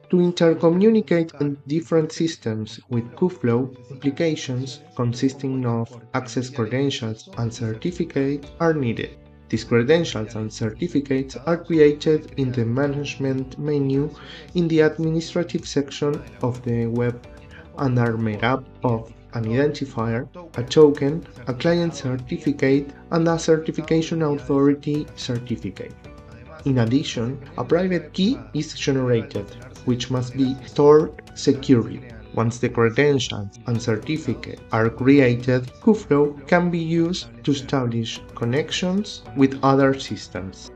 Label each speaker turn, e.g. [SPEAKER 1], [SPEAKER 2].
[SPEAKER 1] To intercommunicate in different systems with KuFlow, applications consisting of access credentials and certificates are needed. These credentials and certificates are created in the Management menu in the Administrative section of the web and are made up of an identifier, a token, a client certificate, and a certification authority certificate. In addition, a private key is generated, which must be stored securely. Once the credentials and certificate are created, KuFlow can be used to establish connections with other systems.